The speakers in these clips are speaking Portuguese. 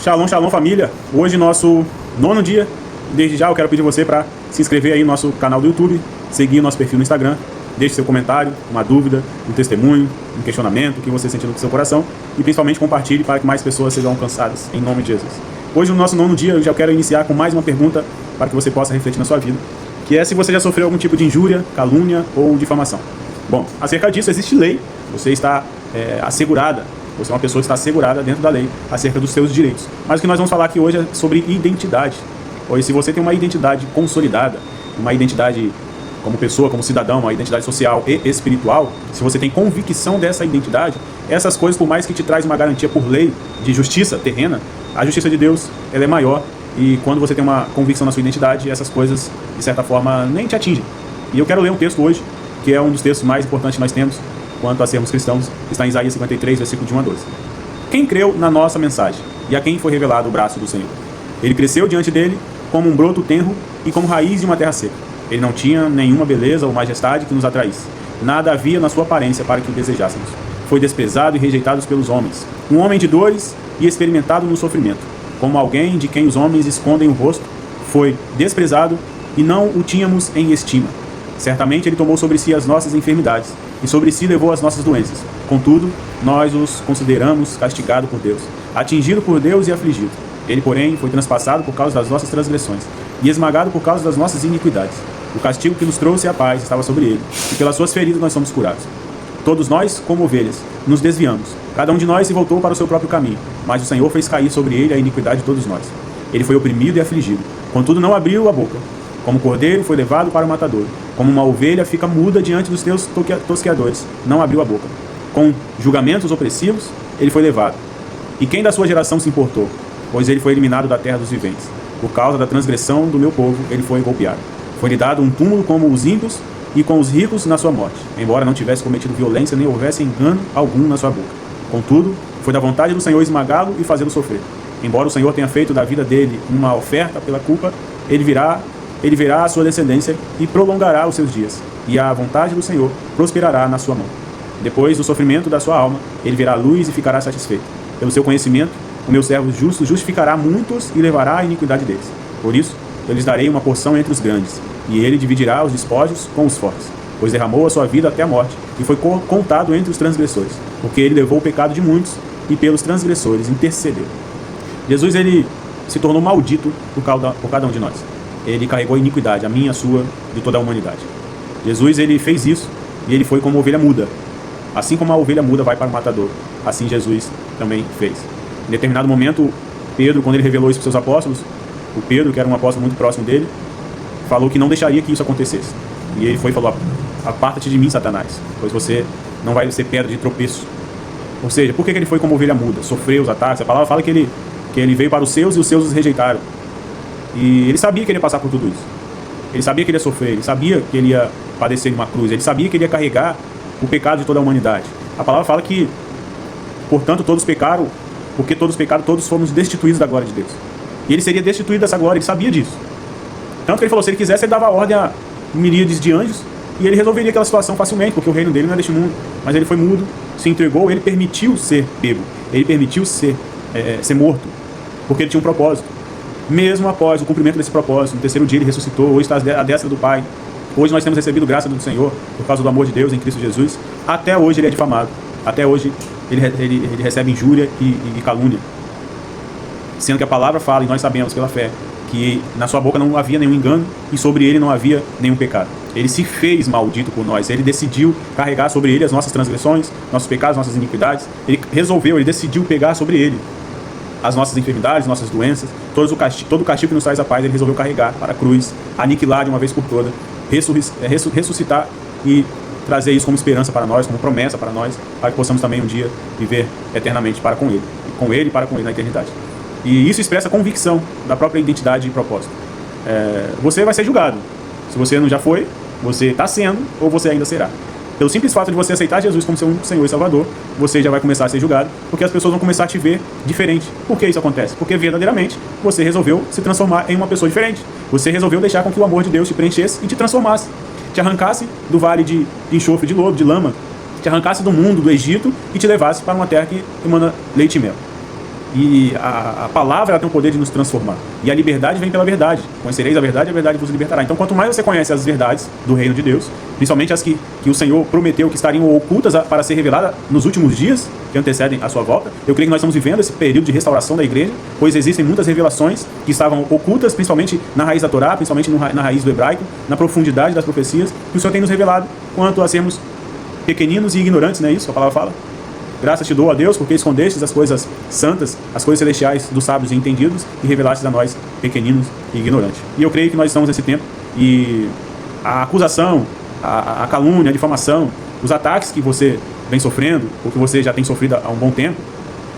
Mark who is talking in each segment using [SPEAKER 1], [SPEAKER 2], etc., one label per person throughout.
[SPEAKER 1] Shalom, shalom família. Hoje nosso 9º dia. Desde já eu quero pedir você para se inscrever aí no nosso canal do YouTube, seguir nosso perfil no Instagram, deixe seu comentário, uma dúvida, um testemunho, um questionamento, o que você sentiu no seu coração e principalmente compartilhe para que mais pessoas sejam alcançadas em nome de Jesus. Hoje no nosso 9º dia eu já quero iniciar com mais uma pergunta para que você possa refletir na sua vida, que é se você já sofreu algum tipo de injúria, calúnia ou difamação. Bom, acerca disso existe lei, você está assegurada. Você é uma pessoa que está assegurada dentro da lei acerca dos seus direitos. Mas o que nós vamos falar aqui hoje é sobre identidade. Hoje, se você tem uma identidade consolidada, uma identidade como pessoa, como cidadão, uma identidade social e espiritual, se você tem convicção dessa identidade, essas coisas, por mais que te traz uma garantia por lei de justiça terrena, a justiça de Deus ela é maior. E quando você tem uma convicção na sua identidade, essas coisas, de certa forma, nem te atingem. E eu quero ler um texto hoje, que é um dos textos mais importantes que nós temos quanto a sermos cristãos, está em Isaías 53, versículo de 1 a 12. Quem creu na nossa mensagem e a quem foi revelado o braço do Senhor? Ele cresceu diante dele como um broto tenro e como raiz de uma terra seca. Ele não tinha nenhuma beleza ou majestade que nos atraísse. Nada havia na sua aparência para que o desejássemos. Foi desprezado e rejeitado pelos homens. Um homem de dores e experimentado no sofrimento. Como alguém de quem os homens escondem o rosto, foi desprezado e não o tínhamos em estima. Certamente ele tomou sobre si as nossas enfermidades e sobre si levou as nossas doenças. Contudo, nós os consideramos castigado por Deus, atingido por Deus e afligido. Ele, porém, foi transpassado por causa das nossas transgressões e esmagado por causa das nossas iniquidades. O castigo que nos trouxe a paz estava sobre ele, e pelas suas feridas nós somos curados. Todos nós, como ovelhas, nos desviamos. Cada um de nós se voltou para o seu próprio caminho, mas o Senhor fez cair sobre ele a iniquidade de todos nós. Ele foi oprimido e afligido, contudo não abriu a boca. Como cordeiro foi levado para o matador, como uma ovelha fica muda diante dos teus tosqueadores, não abriu a boca. Com julgamentos opressivos ele foi levado. E quem da sua geração se importou? Pois ele foi eliminado da terra dos viventes. Por causa da transgressão do meu povo ele foi golpeado. Foi-lhe dado um túmulo como os ímpios e com os ricos na sua morte, embora não tivesse cometido violência nem houvesse engano algum na sua boca. Contudo, foi da vontade do Senhor esmagá-lo e fazê-lo sofrer. Embora o Senhor tenha feito da vida dele uma oferta pela culpa, ele verá a sua descendência e prolongará os seus dias, e a vontade do Senhor prosperará na sua mão. Depois do sofrimento da sua alma, ele verá a luz e ficará satisfeito. Pelo seu conhecimento, o meu servo justo justificará muitos e levará a iniquidade deles. Por isso, eu lhes darei uma porção entre os grandes, e ele dividirá os despojos com os fortes, pois derramou a sua vida até a morte, e foi contado entre os transgressores, porque ele levou o pecado de muitos, e pelos transgressores intercedeu. Jesus, ele se tornou maldito por cada um de nós. Ele carregou a iniquidade, a minha, a sua, de toda a humanidade. Jesus, ele fez isso e ele foi como uma ovelha muda. Assim como a ovelha muda vai para o matador, assim Jesus também fez. Em determinado momento, Pedro, quando ele revelou isso para os seus apóstolos, o Pedro, que era um apóstolo muito próximo dele, falou que não deixaria que isso acontecesse. E ele foi e falou: aparta-te de mim, Satanás, pois você não vai ser pedra de tropeço. Ou seja, por que ele foi como ovelha muda? Sofreu os ataques. A palavra fala que ele veio para os seus e os seus os rejeitaram. E ele sabia que ele ia passar por tudo isso. Ele sabia que ele ia sofrer, ele sabia que ele ia padecer em uma cruz, ele sabia que ele ia carregar o pecado de toda a humanidade. A palavra fala que, portanto, todos pecaram, porque todos pecaram, todos fomos destituídos da glória de Deus. E ele seria destituído dessa glória, ele sabia disso. Tanto que ele falou, se ele quisesse, ele dava ordem a miríades de anjos e ele resolveria aquela situação facilmente, porque o reino dele não é deste mundo. Mas ele foi mudo, se entregou, ele permitiu ser pego, ele permitiu ser morto, porque ele tinha um propósito. Mesmo após o cumprimento desse propósito, no terceiro dia ele ressuscitou, hoje está à destra do Pai. Hoje nós temos recebido graça do Senhor, por causa do amor de Deus em Cristo Jesus. Até hoje ele é difamado, até hoje ele recebe injúria e calúnia. Sendo que a palavra fala, e nós sabemos pela fé, que na sua boca não havia nenhum engano e sobre ele não havia nenhum pecado. Ele se fez maldito por nós, ele decidiu carregar sobre ele as nossas transgressões, nossos pecados, nossas iniquidades. Ele decidiu pegar sobre ele as nossas enfermidades, nossas doenças, todo o castigo que nos traz a paz, ele resolveu carregar para a cruz, aniquilar de uma vez por toda, ressuscitar e trazer isso como esperança para nós, como promessa para nós, para que possamos também um dia viver eternamente para com ele, e para com ele na eternidade. E isso expressa a convicção da própria identidade e propósito. Você vai ser julgado. Se você não já foi, você está sendo ou você ainda será. Pelo simples fato de você aceitar Jesus como seu Senhor e Salvador, você já vai começar a ser julgado, porque as pessoas vão começar a te ver diferente. Por que isso acontece? Porque verdadeiramente você resolveu se transformar em uma pessoa diferente. Você resolveu deixar com que o amor de Deus te preenchesse e te transformasse. Te arrancasse do vale de enxofre, de lodo, de lama, te arrancasse do mundo, do Egito e te levasse para uma terra que emana leite e mel. E a palavra ela tem o poder de nos transformar. E a liberdade vem pela verdade. Conhecereis a verdade vos libertará. Então, quanto mais você conhece as verdades do reino de Deus, principalmente as que o Senhor prometeu que estariam ocultas para ser reveladas nos últimos dias que antecedem a sua volta, eu creio que nós estamos vivendo esse período de restauração da igreja, pois existem muitas revelações que estavam ocultas, principalmente na raiz da Torá, principalmente na raiz do hebraico, na profundidade das profecias, que o Senhor tem nos revelado quanto a sermos pequeninos e ignorantes, não é isso que a palavra fala? Graças te dou, ó Deus, porque escondestes as coisas santas, as coisas celestiais dos sábios e entendidos e revelastes a nós, pequeninos e ignorantes. E eu creio que nós estamos nesse tempo e a acusação, a calúnia, a difamação, os ataques que você vem sofrendo, ou que você já tem sofrido há um bom tempo,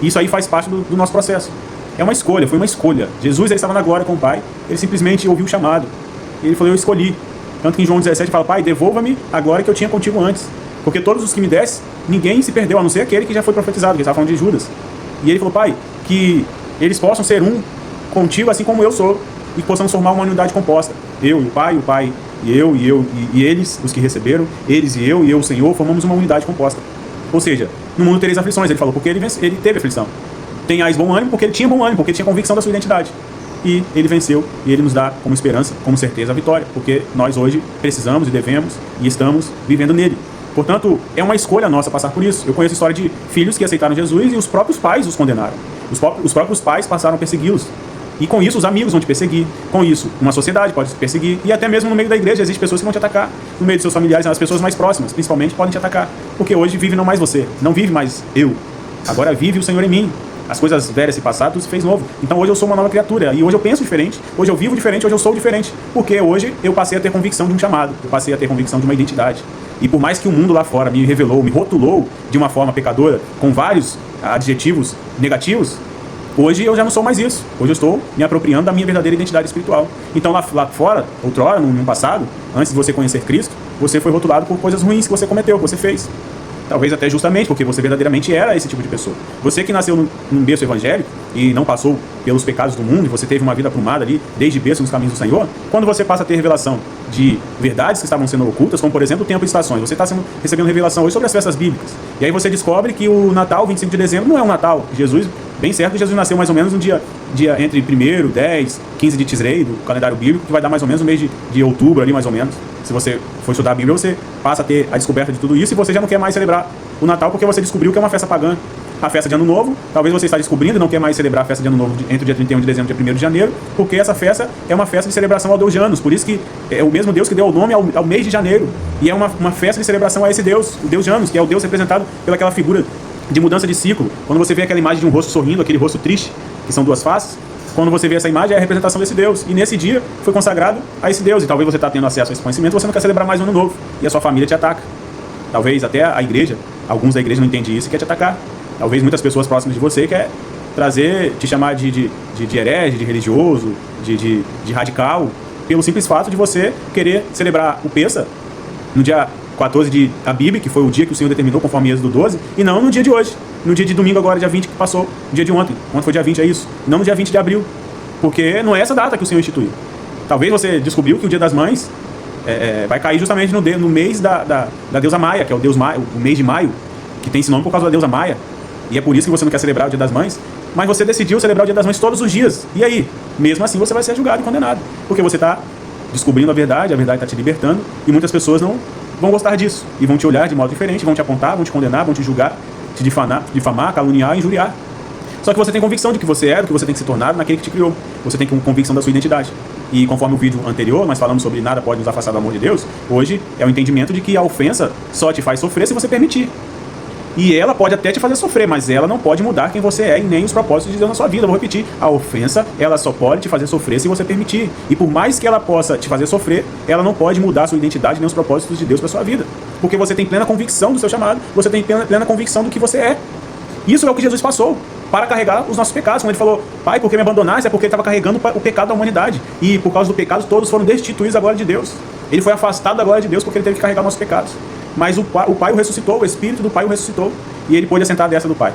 [SPEAKER 1] isso aí faz parte do nosso processo. É uma escolha, foi uma escolha. Jesus ele estava na glória com o Pai, ele simplesmente ouviu o chamado. Ele falou, eu escolhi. Tanto que em João 17 fala, Pai, devolva-me a glória que eu tinha contigo antes. Porque todos os que me desse, ninguém se perdeu, a não ser aquele que já foi profetizado, que estava falando de Judas. E ele falou, Pai, que eles possam ser um contigo, assim como eu sou, e que possamos formar uma unidade composta. Eu e o Pai e eu e eles, os que receberam, eles e eu, o Senhor, formamos uma unidade composta. Ou seja, no mundo tereis aflições, ele falou, porque ele teve aflição. Tenhais bom ânimo, porque ele tinha bom ânimo, porque ele tinha convicção da sua identidade. E ele venceu, e ele nos dá como esperança, como certeza a vitória, porque nós hoje precisamos e devemos e estamos vivendo nele. Portanto, é uma escolha nossa passar por isso. Eu conheço a história de filhos que aceitaram Jesus e os próprios pais os condenaram. Os próprios pais passaram a persegui-los. E com isso os amigos vão te perseguir. Com isso, uma sociedade pode te perseguir. E até mesmo no meio da igreja existem pessoas que vão te atacar. No meio dos seus familiares, as pessoas mais próximas, principalmente, podem te atacar. Porque hoje vive não mais você, não vive mais eu. Agora vive o Senhor em mim. As coisas velhas se passaram, tudo se fez novo. Então hoje eu sou uma nova criatura. E hoje eu penso diferente, hoje eu vivo diferente, hoje eu sou diferente. Porque hoje eu passei a ter convicção de um chamado. Eu passei a ter convicção de uma identidade. E por mais que o mundo lá fora me revelou, me rotulou de uma forma pecadora, com vários adjetivos negativos, hoje eu já não sou mais isso. Hoje eu estou me apropriando da minha verdadeira identidade espiritual. Então lá fora, outrora, no passado, antes de você conhecer Cristo, você foi rotulado por coisas ruins que você cometeu, que você fez. Talvez até justamente porque você verdadeiramente era esse tipo de pessoa. Você que nasceu num berço evangélico e não passou pelos pecados do mundo, e você teve uma vida aprumada ali, desde berço nos caminhos do Senhor, quando você passa a ter revelação de verdades que estavam sendo ocultas, como por exemplo o tempo e estações, você está recebendo revelação hoje sobre as festas bíblicas. E aí você descobre que o Natal, 25 de dezembro, não é um Natal. Jesus, bem certo que Jesus nasceu mais ou menos um dia entre 1º, 10, 15 de Tisrei, do calendário bíblico, que vai dar mais ou menos no mês de outubro ali, mais ou menos. Se você for estudar a Bíblia, você passa a ter a descoberta de tudo isso e você já não quer mais celebrar o Natal porque você descobriu que é uma festa pagã. A festa de Ano Novo, talvez você está descobrindo e não quer mais celebrar a festa de Ano Novo entre o dia 31 de dezembro e dia 1º de janeiro, porque essa festa é uma festa de celebração ao Deus Janus. Por isso que é o mesmo Deus que deu o nome ao mês de janeiro. E é uma festa de celebração a esse Deus, o Deus Janus, que é o Deus representado pelaquela figura de mudança de ciclo. Quando você vê aquela imagem de um rosto sorrindo, aquele rosto triste, que são duas faces, quando você vê essa imagem, é a representação desse Deus. E nesse dia foi consagrado a esse Deus. E talvez você está tendo acesso a esse conhecimento, você não quer celebrar mais um Ano Novo. E a sua família te ataca. Talvez até a igreja, alguns da igreja não entendem isso e quer te atacar. Talvez muitas pessoas próximas de você quer te chamar de herege, de religioso, de radical, pelo simples fato de você querer celebrar o Pêssar no dia 14 de Abib, que foi o dia que o Senhor determinou conforme Êxodo 12, e não no dia de hoje, no dia de domingo agora, dia 20 que passou, no dia de ontem. Ontem foi dia 20, é isso? Não no dia 20 de abril, porque não é essa data que o Senhor instituiu. Talvez você descobriu que o dia das mães vai cair justamente no mês da deusa Maia, que é o mês de maio, que tem esse nome por causa da deusa Maia, e é por isso que você não quer celebrar o dia das mães, mas você decidiu celebrar o dia das mães todos os dias. E aí? Mesmo assim você vai ser julgado e condenado, porque você está descobrindo a verdade está te libertando, e muitas pessoas não vão gostar disso, e vão te olhar de modo diferente, vão te apontar, vão te condenar, vão te julgar, te difamar, caluniar e injuriar. Só que você tem convicção de que você é, do que você tem que se tornar naquele que te criou. Você tem convicção da sua identidade. E conforme o vídeo anterior, nós falamos sobre nada pode nos afastar do amor de Deus, hoje é o entendimento de que a ofensa só te faz sofrer se você permitir. E ela pode até te fazer sofrer, mas ela não pode mudar quem você é e nem os propósitos de Deus na sua vida. Eu vou repetir, a ofensa, ela só pode te fazer sofrer se você permitir. E por mais que ela possa te fazer sofrer, ela não pode mudar a sua identidade nem os propósitos de Deus para sua vida. Porque você tem plena convicção do seu chamado, você tem plena convicção do que você é. Isso é o que Jesus passou para carregar os nossos pecados. Quando ele falou, Pai, por que me abandonaste? É porque ele estava carregando o pecado da humanidade. E por causa do pecado, todos foram destituídos da glória de Deus. Ele foi afastado da glória de Deus porque ele teve que carregar nossos pecados. Mas o Pai o ressuscitou, o Espírito do Pai o ressuscitou. E ele pôde assentar à destra do Pai.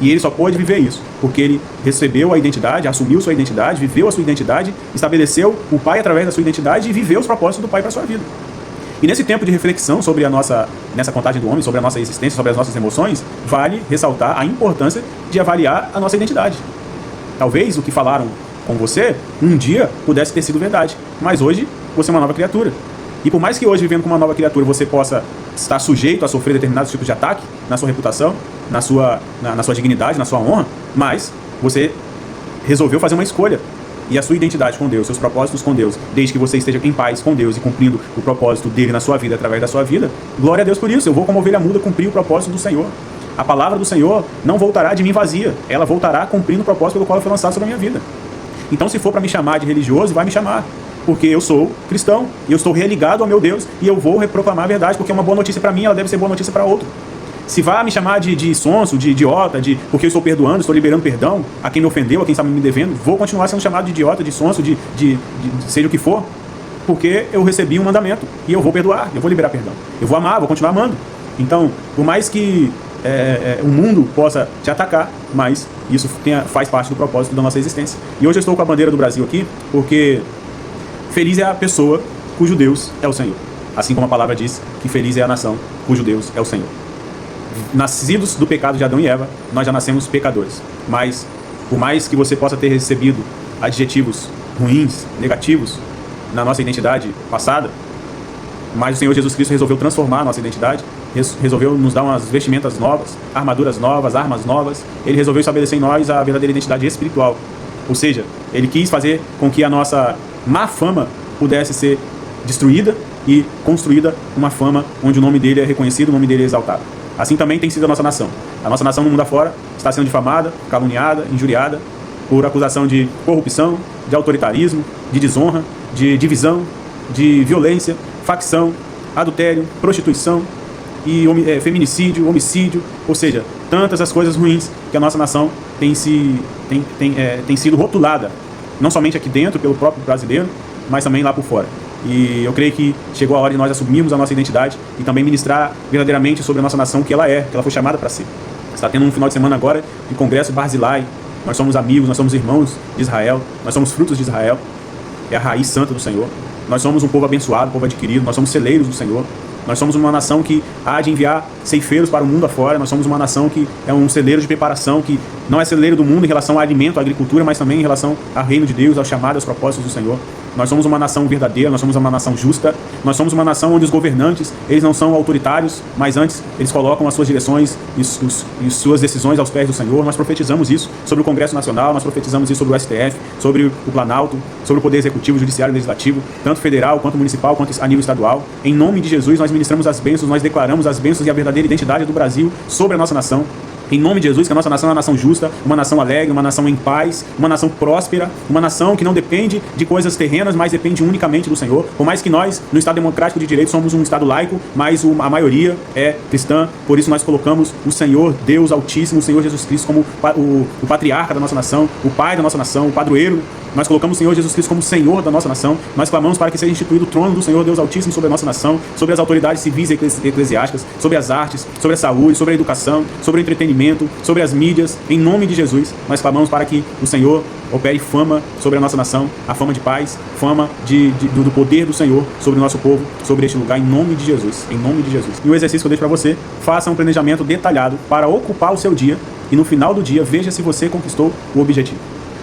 [SPEAKER 1] E ele só pôde viver isso, porque ele recebeu a identidade, assumiu sua identidade, viveu a sua identidade, estabeleceu o Pai através da sua identidade e viveu os propósitos do Pai para a sua vida. E nesse tempo de reflexão sobre nessa contagem do homem, sobre a nossa existência, sobre as nossas emoções, vale ressaltar a importância de avaliar a nossa identidade. Talvez o que falaram com você, um dia pudesse ter sido verdade, mas hoje você é uma nova criatura. E por mais que hoje, vivendo como uma nova criatura, você possa estar sujeito a sofrer determinados tipos de ataque na sua reputação, na sua dignidade, na sua honra, mas você resolveu fazer uma escolha. E a sua identidade com Deus, seus propósitos com Deus, desde que você esteja em paz com Deus e cumprindo o propósito dele na sua vida, através da sua vida, glória a Deus por isso. Eu vou, como ovelha muda, cumprir o propósito do Senhor. A palavra do Senhor não voltará de mim vazia, ela voltará cumprindo o propósito pelo qual foi lançado sobre a minha vida. Então, se for para me chamar de religioso, vai me chamar, porque eu sou cristão, e eu estou religado ao meu Deus, e eu vou proclamar a verdade, porque é uma boa notícia para mim, ela deve ser boa notícia para outro. Se vai me chamar de sonso, de idiota, porque eu estou perdoando, estou liberando perdão a quem me ofendeu, a quem está me devendo, vou continuar sendo chamado de idiota, de sonso, de seja o que for, porque eu recebi um mandamento, e eu vou perdoar, eu vou liberar perdão, eu vou amar, vou continuar amando. Então, por mais que o mundo possa te atacar, mas isso faz parte do propósito da nossa existência. E hoje eu estou com a bandeira do Brasil aqui, porque feliz é a pessoa cujo Deus é o Senhor. Assim como a palavra diz que feliz é a nação cujo Deus é o Senhor. Nascidos do pecado de Adão e Eva, nós já nascemos pecadores. Mas, por mais que você possa ter recebido adjetivos ruins, negativos, na nossa identidade passada, mas o Senhor Jesus Cristo resolveu transformar a nossa identidade, resolveu nos dar umas vestimentas novas, armaduras novas, armas novas. Ele resolveu estabelecer em nós a verdadeira identidade espiritual. Ou seja, ele quis fazer com que a nossa má fama pudesse ser destruída e construída uma fama onde o nome dele é reconhecido, o nome dele é exaltado. Assim também tem sido a nossa nação. A nossa nação no mundo afora está sendo difamada, caluniada, injuriada por acusação de corrupção, de autoritarismo, de desonra, de divisão, de violência, facção, adultério, prostituição e feminicídio, homicídio, ou seja, tantas as coisas ruins que a nossa nação tem sido rotulada, não somente aqui dentro pelo próprio brasileiro, mas também lá por fora. E eu creio que chegou a hora de nós assumirmos a nossa identidade e também ministrar verdadeiramente sobre a nossa nação que ela foi chamada para ser. Está tendo um final de semana agora de Congresso Barzilai. Nós somos amigos, nós somos irmãos de Israel, nós somos frutos de Israel, é a raiz santa do Senhor. Nós somos um povo abençoado, um povo adquirido, nós somos celeiros do Senhor. Nós somos uma nação que há de enviar ceifeiros para o mundo afora. Nós somos uma nação que é um celeiro de preparação, que não é celeiro do mundo em relação ao alimento, à agricultura, mas também em relação ao reino de Deus, ao chamado, aos propósitos do Senhor. Nós somos uma nação verdadeira, nós somos uma nação justa, nós somos uma nação onde os governantes, eles não são autoritários, mas antes eles colocam as suas direções e suas decisões aos pés do Senhor. Nós profetizamos isso sobre o Congresso Nacional, nós profetizamos isso sobre o STF, sobre o Planalto, sobre o Poder Executivo, Judiciário e Legislativo, tanto federal, quanto municipal, quanto a nível estadual. Em nome de Jesus, nós ministramos as bênçãos, nós declaramos as bênçãos e a verdadeira identidade do Brasil sobre a nossa nação. Em nome de Jesus, que a nossa nação é uma nação justa, uma nação alegre, uma nação em paz, uma nação próspera, uma nação que não depende de coisas terrenas, mas depende unicamente do Senhor. Por mais que nós, no Estado Democrático de Direito, somos um Estado laico, mas a maioria é cristã. Por isso nós colocamos o Senhor, Deus Altíssimo, o Senhor Jesus Cristo como o patriarca da nossa nação, o pai da nossa nação, o padroeiro. Nós colocamos o Senhor Jesus Cristo como Senhor da nossa nação. Nós clamamos para que seja instituído o trono do Senhor Deus Altíssimo sobre a nossa nação, sobre as autoridades civis e eclesiásticas, sobre as artes, sobre a saúde, sobre a educação, sobre o entretenimento, sobre as mídias. Em nome de Jesus, nós clamamos para que o Senhor opere fama sobre a nossa nação, a fama de paz, fama do poder do Senhor sobre o nosso povo, sobre este lugar, em nome de Jesus. Em nome de Jesus. E o exercício que eu deixo para você: faça um planejamento detalhado para ocupar o seu dia e no final do dia veja se você conquistou o objetivo.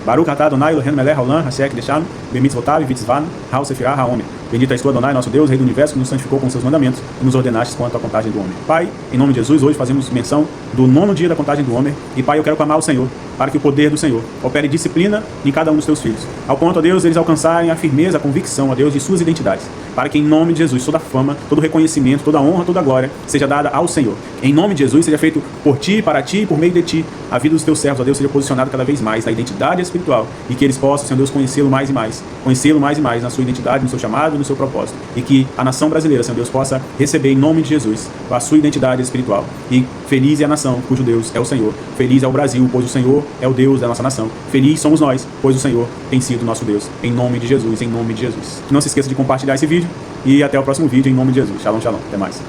[SPEAKER 1] Baruch atah Adonai Eloheinu melech haolam asher kideshanu b'mitzvotav v'tzivanu ha'ol sefirah ha'omer. Bendito és tu, Adonai, nosso Deus, Rei do Universo, que nos santificou com seus mandamentos e nos ordenastes quanto à contagem do homem. Pai, em nome de Jesus, hoje fazemos menção do 9º dia da contagem do homem. E Pai, eu quero clamar ao Senhor, para que o poder do Senhor opere disciplina em cada um dos teus filhos, ao ponto, ó Deus, eles alcançarem a firmeza, a convicção, ó Deus, de suas identidades, para que em nome de Jesus toda a fama, todo o reconhecimento, toda a honra, toda a glória seja dada ao Senhor. Em nome de Jesus seja feito por ti, para ti e por meio de ti. A vida dos teus servos, ó Deus, seja posicionada cada vez mais na identidade espiritual e que eles possam, Senhor Deus, conhecê-lo mais e mais na sua identidade, no seu chamado e no seu propósito. E que a nação brasileira, Senhor Deus, possa receber em nome de Jesus a sua identidade espiritual. E feliz é a nação cujo Deus é o Senhor. Feliz é o Brasil, pois o Senhor é o Deus da nossa nação. Feliz somos nós, pois o Senhor tem sido nosso Deus. Em nome de Jesus, em nome de Jesus. Não se esqueça de compartilhar esse vídeo e até o próximo vídeo, em nome de Jesus. Shalom, shalom. Até mais.